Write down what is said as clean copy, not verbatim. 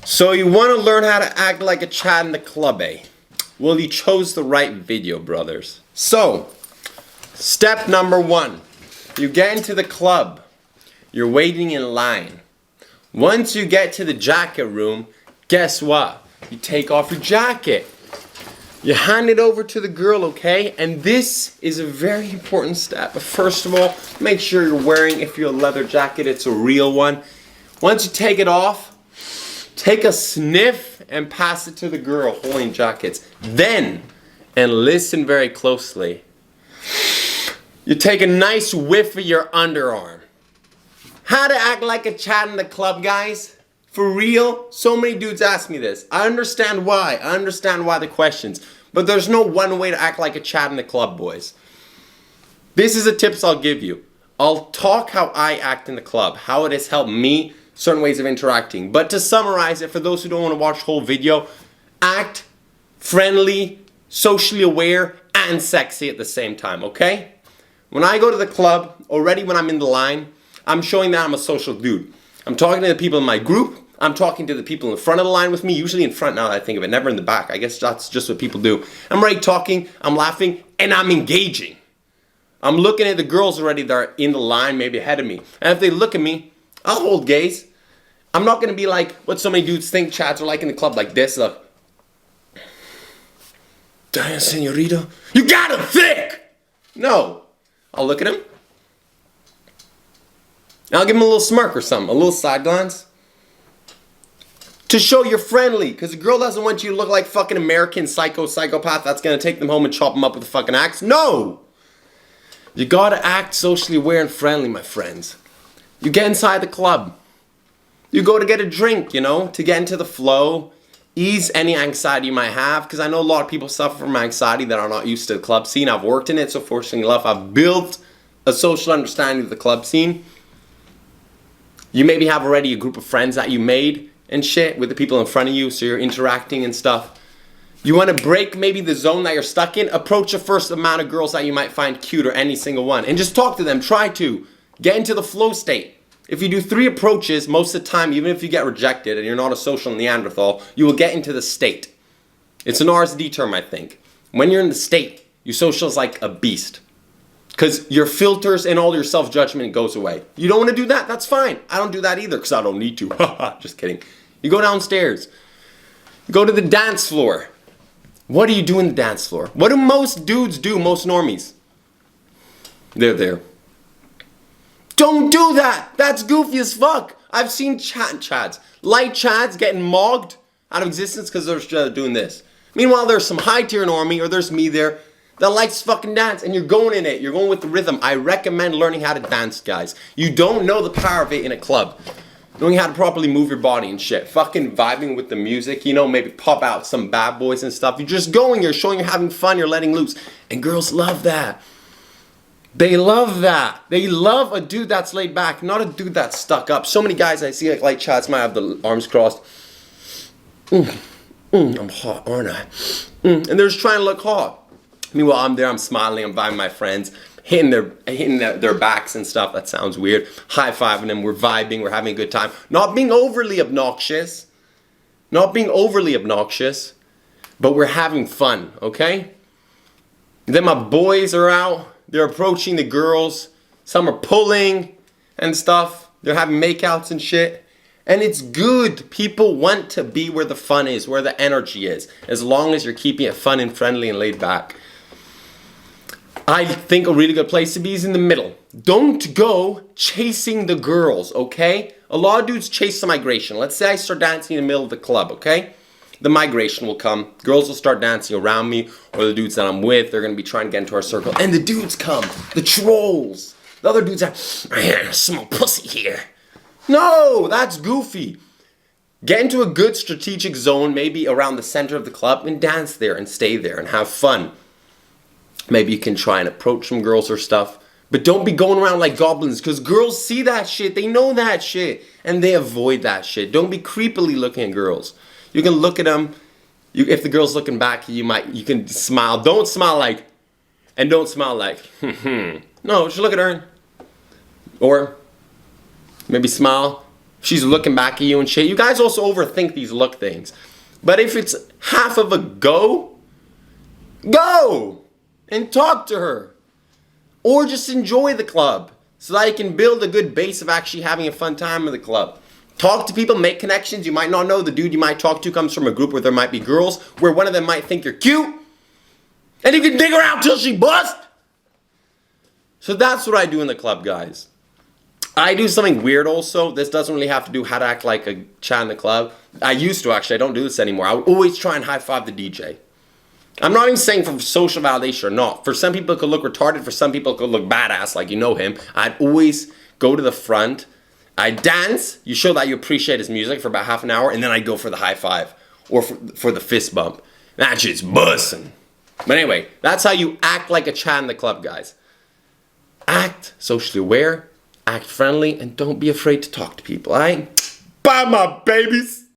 So you want to learn how to act like a Chad in the club, eh? Well, you chose the right video, brothers. So, step number 1. You get into the club. You're waiting in line. Once you get to the jacket room, guess what? You take off your jacket. You hand it over to the girl, okay? And this is a very important step. But first of all, make sure you're wearing, if you're a leather jacket, it's a real one. Once you take it off, take a sniff and pass it to the girl holding jackets. Then, and listen very closely, you take a nice whiff of your underarm. How to act like a Chad in the club, guys? For real? So many dudes ask me this. I understand why. I understand why the questions. But there's no one way to act like a Chad in the club, boys. This is the tips I'll give you. I'll talk how I act in the club, how it has helped me, certain ways of interacting. But to summarize it, for those who don't want to watch the whole video, act friendly, socially aware, and sexy at the same time, okay? When I go to the club, already when I'm in the line, I'm showing that I'm a social dude. I'm talking to the people in my group. I'm talking to the people in the front of the line with me, usually in front now that I think of it, never in the back. I guess that's just what people do. I'm already talking, I'm laughing, and I'm engaging. I'm looking at the girls already that are in the line, maybe ahead of me. And if they look at me, I'll hold gaze. I'm not going to be like what so many dudes think Chads are like in the club, like this. Look. Damn, senorita, you got him thick! No. I'll look at him. I'll give him a little smirk or something, a little side glance. To show you're friendly, because the girl doesn't want you to look like fucking American psychopath that's going to take them home and chop them up with a fucking axe. No! You gotta act socially aware and friendly, my friends. You get inside the club. You go to get a drink, you know, to get into the flow. Ease any anxiety you might have, because I know a lot of people suffer from anxiety that are not used to the club scene. I've worked in it, so fortunately enough, I've built a social understanding of the club scene. You maybe have already a group of friends that you made and shit with the people in front of you, so you're interacting and stuff. You want to break maybe the zone that you're stuck in, approach the first amount of girls that you might find cute, or any single one, and just talk to them. Try to get into the flow state. If you do 3 approaches, most of the time, even if you get rejected and you're not a social Neanderthal, you will get into the state. It's an RSD term, I think. When you're in the state, you socialize like a beast. Because your filters and all your self-judgment goes away. You don't want to do that? That's fine. I don't do that either because I don't need to. Just kidding. You go downstairs. You go to the dance floor. What do you do in the dance floor? What do most dudes do, most normies? They're there. Don't do that! That's goofy as fuck! I've seen chads, light chads getting mogged out of existence because they're doing this. Meanwhile, there's some high tier normie, or there's me there, that likes fucking dance, and you're going in it. You're going with the rhythm. I recommend learning how to dance, guys. You don't know the power of it in a club. Knowing how to properly move your body and shit. Fucking vibing with the music, you know, maybe pop out some bad boys and stuff. You're just going, you're showing you're having fun, you're letting loose. And girls love that. They love that. They love a dude that's laid back, not a dude that's stuck up. So many guys I see, like light chats, might have the arms crossed. I'm hot, aren't I? And they're just trying to look hot. Meanwhile, I'm there, I'm smiling, I'm vibing with my friends, hitting their backs and stuff. That sounds weird. High-fiving them, we're vibing, we're having a good time. Not being overly obnoxious. Not being overly obnoxious. But we're having fun, okay? Then my boys are out. They're approaching the girls. Some are pulling and stuff. They're having makeouts and shit. And it's good. People want to be where the fun is, where the energy is. As long as you're keeping it fun and friendly and laid back. I think a really good place to be is in the middle. Don't go chasing the girls, okay? A lot of dudes chase the migration. Let's say I start dancing in the middle of the club, okay? The migration will come. Girls will start dancing around me, or the dudes that I'm with, they're going to be trying to get into our circle. And the dudes come. The trolls. The other dudes are, I smell pussy here. No, that's goofy. Get into a good strategic zone, maybe around the center of the club, and dance there and stay there and have fun. Maybe you can try and approach some girls or stuff. But don't be going around like goblins, because girls see that shit. They know that shit. And they avoid that shit. Don't be creepily looking at girls. You can look at them. If the girl's looking back, you can smile. Don't smile like, and don't smile like, No, just look at her. Or maybe smile She's looking back at you and shit. You guys also overthink these look things. But if it's half of a go and talk to her. Or just enjoy the club so that you can build a good base of actually having a fun time at the club. Talk to people, make connections. You might not know the dude you might talk to comes from a group where there might be girls, where one of them might think you're cute. And you can dig her out till she busts. So that's what I do in the club, guys. I do something weird also. This doesn't really have to do how to act like a chat in the club. I used to actually. I don't do this anymore. I would always try and high five the DJ. I'm not even saying for social validation or not. For some people it could look retarded. For some people it could look badass like you know him. I'd always go to the front. I'd dance. You show that you appreciate his music for about half an hour. And then I'd go for the high five. Or for the fist bump. That shit's bussin'. But anyway, that's how you act like a chat in the club, guys. Act socially aware. Act friendly and don't be afraid to talk to people, alright? Bye, my babies!